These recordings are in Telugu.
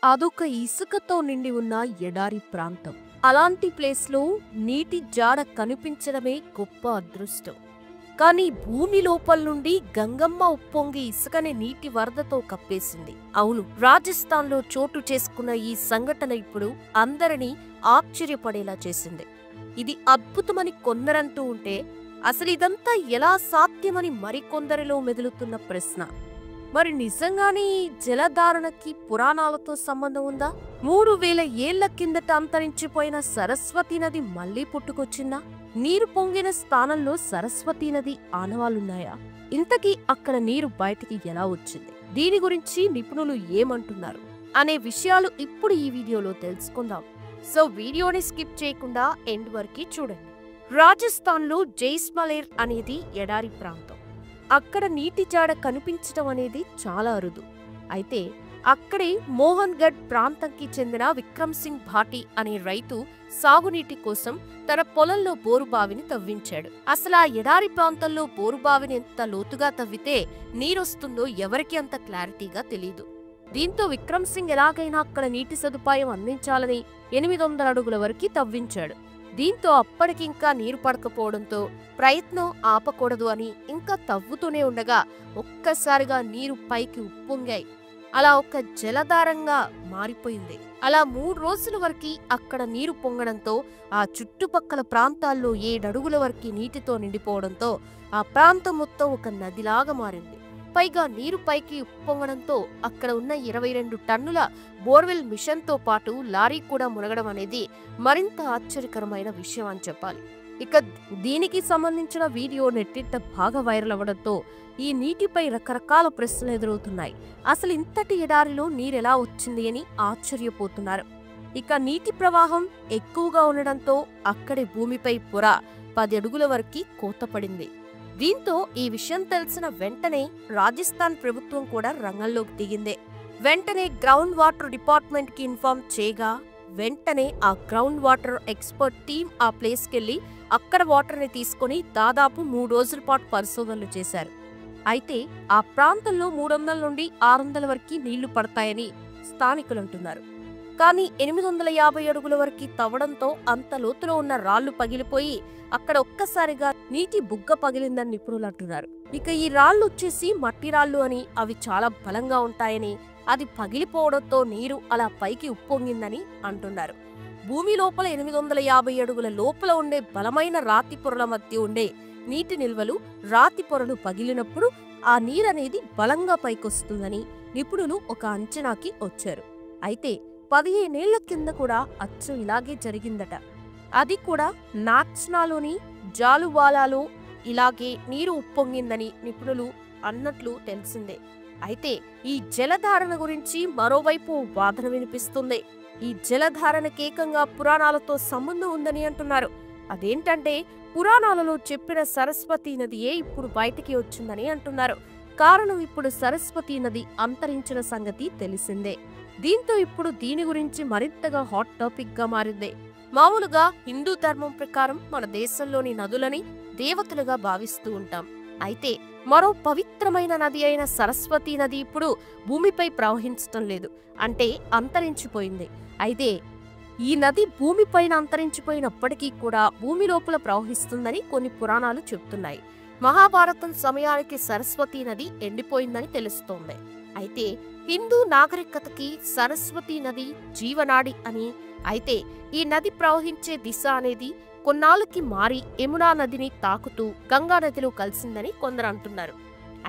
అదొక ఇసుకతో నిండి ఉన్న ఎడారి ప్రాంతం. అలాంటి ప్లేస్లో నీటి జాడ కనిపించడమే గొప్ప అదృష్టం. కానీ భూమి లోపల నుండి గంగమ్మ ఉప్పొంగి ఇసుకని నీటి వరదతో కప్పేసింది. అవును, రాజస్థాన్లో చోటు చేసుకున్న ఈ సంఘటన ఇప్పుడు అందరినీ ఆశ్చర్యపడేలా చేసింది. ఇది అద్భుతమని కొందరంటూ ఉంటే అసలు ఇదంతా ఎలా సాధ్యమని మరికొందరిలో మెదులుతున్న ప్రశ్న. మరి నిజంగానే ఈ జలధారణకి పురాణాలతో సంబంధం ఉందా? 3000 ఏళ్ల కిందట అంతరించిపోయిన సరస్వతీ నది మళ్లీ పుట్టుకొచ్చిందా? నీరు పొంగిన స్థానంలో సరస్వతీ నది ఆనవాళ్లున్నాయా? ఇంతకీ అక్కడ నీరు బయటికి ఎలా వచ్చింది? దీని గురించి నిపుణులు ఏమంటున్నారు అనే విషయాలు ఇప్పుడు ఈ వీడియోలో తెలుసుకుందాం. సో వీడియోని స్కిప్ చేయకుండా ఎండ్ వరకు చూడండి. రాజస్థాన్లో జైస్మలేర్ అనేది ఎడారి ప్రాంతం. అక్కడ నీటి జాడ కనిపించడం అనేది చాలా అరుదు. అయితే అక్కడే మోహన్ గఢ్ ప్రాంతంకి చెందిన విక్రమ్ సింగ్ భాటి అనే రైతు సాగునీటి కోసం తన పొలంలో బోరుబావిని తవ్వించాడు. అసలు ఆ ఎడారి ప్రాంతంలో బోరుబావిని ఎంత లోతుగా తవ్వితే నీరొస్తుందో ఎవరికి అంత క్లారిటీగా తెలీదు. దీంతో విక్రమ్ సింగ్ ఎలాగైనా అక్కడ నీటి సదుపాయం అందించాలని 800 అడుగుల వరకు తవ్వించాడు. దీంతో అప్పటికింకా నీరు పడకపోవడంతో ప్రయత్నం ఆపకూడదు అని ఇంకా తవ్వుతూనే ఉండగా ఒక్కసారిగా నీరు పైకి ఉప్పొంగాయి. అలా ఒక జలధారంగా మారిపోయింది. అలా 3 రోజుల వరకు అక్కడ నీరు పొంగడంతో ఆ చుట్టుపక్కల ప్రాంతాల్లో 7 అడుగుల వరకు నీటితో నిండిపోవడంతో ఆ ప్రాంతం మొత్తం ఒక నదిలాగా మారింది. పైగా నీరు పైకి ఉప్పొంగడంతో అక్కడ ఉన్న 22 టన్నుల బోర్వెల్ మిషన్తో పాటు లారీ కూడా మునగడం అనేది మరింత ఆశ్చర్యకరమైన విషయం అని చెప్పాలి. ఇక దీనికి సంబంధించిన వీడియో నెట్టింట బాగా వైరల్ అవ్వడంతో ఈ నీటిపై రకరకాల ప్రశ్నలు ఎదురవుతున్నాయి. అసలు ఇంతటి ఎడారిలో నీరెలా వచ్చింది అని ఆశ్చర్యపోతున్నారు. ఇక నీటి ప్రవాహం ఎక్కువగా ఉండడంతో అక్కడి భూమిపై పొర 10 అడుగుల వరకు కోతపడింది. దీంతో ఈ విషయం తెలిసిన వెంటనే రాజస్థాన్ ప్రభుత్వం కూడా రంగంలోకి దిగింది. వెంటనే గ్రౌండ్ వాటర్ డిపార్ట్మెంట్ కి ఇన్ఫార్మ్ చేయగా వెంటనే ఆ గ్రౌండ్ వాటర్ ఎక్స్పర్ట్ టీం ఆ ప్లేస్ కెళ్లి అక్కడ వాటర్ ని తీసుకుని దాదాపు 3 రోజుల పాటు పరిశోధనలు చేశారు. అయితే ఆ ప్రాంతంలో 300 నుండి 600 వరకు నీళ్లు పడతాయని స్థానికులు అంటున్నారు. కానీ 850 అడుగుల వరకు తవ్వడంతో అంత లోతులో ఉన్న రాళ్లు పగిలిపోయి అక్కడ ఒక్కసారిగా నీటి బుగ్గ పగిలిందని నిపుణులు అంటున్నారు. ఇక ఈ రాళ్లు వచ్చేసి మట్టి రాళ్లు అని, అవి చాలా బలంగా ఉంటాయని, అది పగిలిపోవడంతో నీరు అలా పైకి ఉప్పొంగిందని అంటున్నారు. భూమి లోపల 850 అడుగుల లోపల ఉండే బలమైన రాతి పొరల మధ్య ఉండే నీటి నిల్వలు రాతి పొరలు పగిలినప్పుడు ఆ నీరనేది బలంగా పైకొస్తుందని నిపుణులు ఒక అంచనాకి వచ్చారు. అయితే 15 ఏళ్ల కింద కూడా అచ్చం ఇలాగే జరిగిందట. అది కూడా నాచ్నాలోని జాలువాలాలో ఇలాగే నీరు ఉప్పొంగిందని నిపుణులు అన్నట్లు తెలిసిందే. అయితే ఈ జలధారణ గురించి మరోవైపు వాదన వినిపిస్తుంది. ఈ జలధారణకేకంగా పురాణాలతో సంబంధం ఉందని అంటున్నారు. అదేంటంటే పురాణాలలో చెప్పిన సరస్వతీ నదియే ఇప్పుడు బయటికి వచ్చిందని అంటున్నారు. కారణం ఇప్పుడు సరస్వతీ నది అంతరించిన సంగతి తెలిసిందే. దీంతో ఇప్పుడు దీని గురించి మరింతగా హాట్ టాపిక్ గా మారింది. మామూలుగా హిందూ ధర్మం ప్రకారం మన దేశంలోని నదులని దేవతలుగా భావిస్తూ ఉంటాం. అయితే మరో పవిత్రమైన నది అయిన సరస్వతీ నది ఇప్పుడు భూమిపై ప్రవహించటం లేదు, అంటే అంతరించిపోయింది. అయితే ఈ నది భూమిపైన అంతరించిపోయినప్పటికీ కూడా భూమి లోపల ప్రవహిస్తుందని కొన్ని పురాణాలు చెబుతున్నాయి. మహాభారతం సమయానికి సరస్వతీ నది ఎండిపోయిందని తెలుస్తోంది. అయితే హిందూ నాగరికతకి సరస్వతీ నది జీవనాడి అని, అయితే ఈ నది ప్రవహించే దిశ అనేది కొన్నాళ్ళకి మారి యమునా నదిని తాకుతూ గంగా నదిలో కలిసిందని కొందరు అంటున్నారు.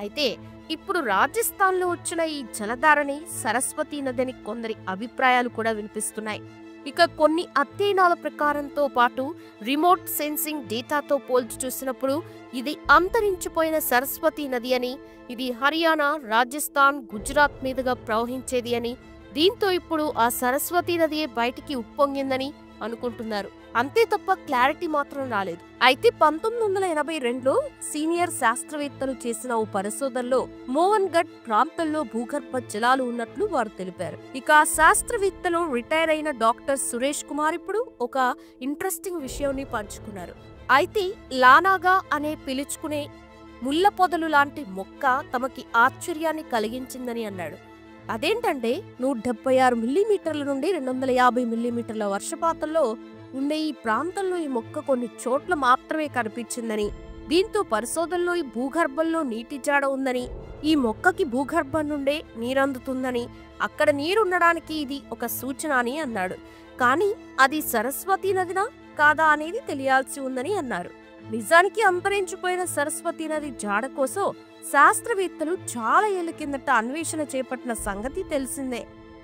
అయితే ఇప్పుడు రాజస్థాన్లో వచ్చిన ఈ జలధారని సరస్వతీ నదిని కొందరి అభిప్రాయాలు కూడా వినిపిస్తున్నాయి. ఇక కొన్ని అధ్యయనాల ప్రకారంతో పాటు రిమోట్ సెన్సింగ్ డేటాతో పోల్చి చూసినప్పుడు ఇది అంతరించిపోయిన సరస్వతీ నది అని, ఇది హర్యానా, రాజస్థాన్, గుజరాత్ మీదుగా ప్రవహించేది అని, దీంతో ఇప్పుడు ఆ సరస్వతీ నదియే బయటికి ఉప్పొంగిందని అనుకుంటున్నారు. అంతే తప్ప క్లారిటీ మాత్రం రాలేదు. అయితే 1982లో సీనియర్ శాస్త్రవేత్తలు చేసిన ఓ పరిశోధనలో మోహన్ గఢ్ ప్రాంతంలో భూగర్భ జలాలు ఉన్నట్లు వారు తెలిపారు. ఇక ఆ శాస్త్రవేత్తలు రిటైర్ అయిన డాక్టర్ సురేష్ కుమార్ ఇప్పుడు ఒక ఇంట్రెస్టింగ్ విషయాన్ని పంచుకున్నారు. అయితే లానాగా అనే పిలుచుకునే ముళ్ళ పొదలు లాంటి మొక్క తమకి ఆశ్చర్యాన్ని కలిగించిందని అన్నాడు. అదేంటంటే 176 మిల్లీమీటర్ల నుండి 250 మిల్లీమీటర్ల వర్షపాతంలో ఉండే ఈ ప్రాంతంలో ఈ మొక్క కొన్ని చోట్ల మాత్రమే కనిపించిందని, దీంతో పరిశోధనలో ఈ భూగర్భంలో నీటి జాడ ఉందని, ఈ మొక్కకి భూగర్భం నుండే నీరందుతుందని, అక్కడ నీరుండడానికి ఇది ఒక సూచన అని అన్నాడు. కానీ అది సరస్వతీ నదినా కాదా అనేది తెలియాల్సి ఉందని అన్నారు. నిజానికి అంతరించిపోయిన సరస్వతీ నది జాడ కోసం శాస్త్రవేత్తలు చాలా ఏళ్ల కిందట అన్వేషణ చేపట్టిన సంగతి తెలిసిందే.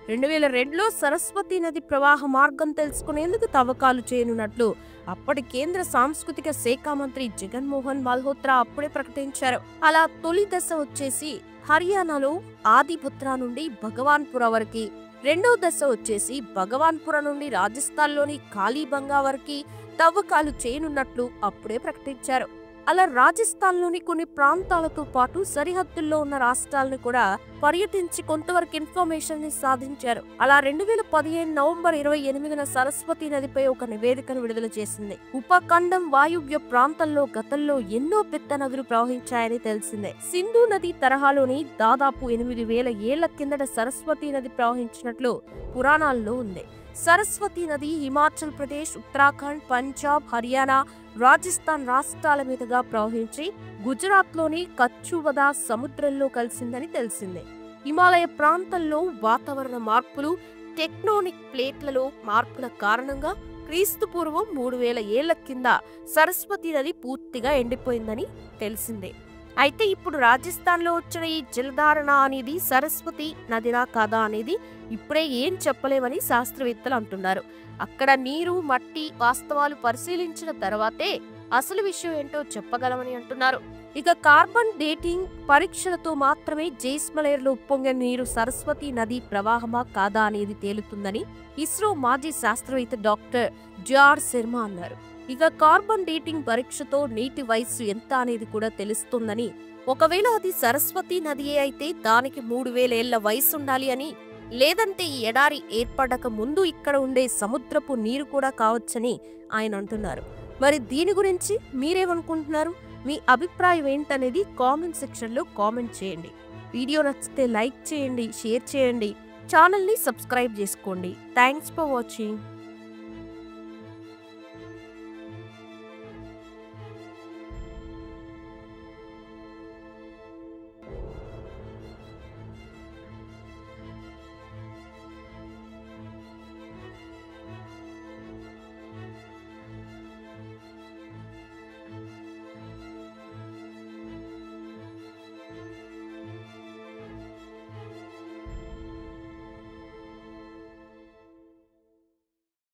2002లో సరస్వతీ నది ప్రవాహ మార్గం తెలుసుకునేందుకు తవ్వకాలు చేయనున్నట్లు అప్పటి కేంద్ర సాంస్కృతిక శాఖ మంత్రి జగన్మోహన్ మల్హోత్రా అప్పుడే ప్రకటించారు. అలా తొలి దశ వచ్చేసి హర్యానాలో ఆదిపుత్ర నుండి భగవాన్పుర వరకు, రెండో దశ వచ్చేసి భగవాన్పుర నుండి రాజస్థాన్లోని కాళీబంగా వరకు తవ్వకాలు చేయనున్నట్లు అప్పుడే ప్రకటించారు. అలా రాజస్థాన్లోని కొన్ని ప్రాంతాలతో పాటు సరిహద్దుల్లో ఉన్న రాష్ట్రాలను కూడా పర్యటించి కొంతవరకు ఇన్ఫర్మేషన్ ని సాధించారు. అలా 2015 నవంబర్ 28న సరస్వతీ నదిపై ఒక నివేదికను విడుదల చేసింది. ఉపఖండం వాయువ్య ప్రాంతంలో గతంలో ఎన్నో పెద్ద నదులు ప్రవహించాయని తెలిసిందే. సింధు నది తరహాలోని దాదాపు 8000 ఏళ్ల కిందట సరస్వతీ నది ప్రవహించినట్లు పురాణాల్లో ఉంది. సరస్వతీ నది హిమాచల్ ప్రదేశ్, ఉత్తరాఖండ్, పంజాబ్, హర్యానా, రాజస్థాన్ రాష్ట్రాల మీదుగా ప్రవహించి గుజరాత్లోని కచ్చువదా సముద్రంలో కలిసిందని తెలిసిందే. హిమాలయ ప్రాంతంలో వాతావరణ మార్పులు, టెక్టోనిక్ ప్లేట్లలో మార్పుల కారణంగా క్రీస్తుపూర్వం 3000 ఏళ్ల కింద సరస్వతీ నది పూర్తిగా ఎండిపోయిందని తెలిసిందే. అయితే ఇప్పుడు రాజస్థాన్లో వచ్చిన ఈ జలధారణ అనేది సరస్వతి నదినా కాదా అనేది ఇప్పుడే ఏం చెప్పలేమని శాస్త్రవేత్తలు అంటున్నారు. అక్కడ నీరు, మట్టి వాస్తవాలు పరిశీలించిన తర్వాతే అసలు విషయం ఏంటో చెప్పగలమని అంటున్నారు. ఇక కార్బన్ డేటింగ్ పరీక్షలతో మాత్రమే జైస్మలేర్లో ఉప్పొంగే నీరు సరస్వతి నది ప్రవాహమా కాదా అనేది తేలుతుందని ఇస్రో మాజీ శాస్త్రవేత్త డాక్టర్ జిఆర్ శర్మ అన్నారు. ఇక కార్బన్ డేటింగ్ పరీక్షతో నీటి వయస్సు ఎంత అనేది కూడా తెలుస్తుందని, ఒకవేళ అది సరస్వతి నదియే అయితే దానికి 3000 ఏళ్ల వయసు ఉండాలి అని, లేదంటే ఈ ఎడారి ఏర్పడక ముందు ఇక్కడ ఉండే సముద్రపు నీరు కూడా కావచ్చని ఆయన అంటున్నారు. మరి దీని గురించి మీరేమనుకుంటున్నారు? మీ అభిప్రాయం ఏంటనేది కామెంట్ సెక్షన్లో కామెంట్ చేయండి. వీడియో నచ్చితే లైక్ చేయండి, షేర్ చేయండి, ఛానల్ని సబ్స్క్రైబ్ చేసుకోండి. Thanks for watching.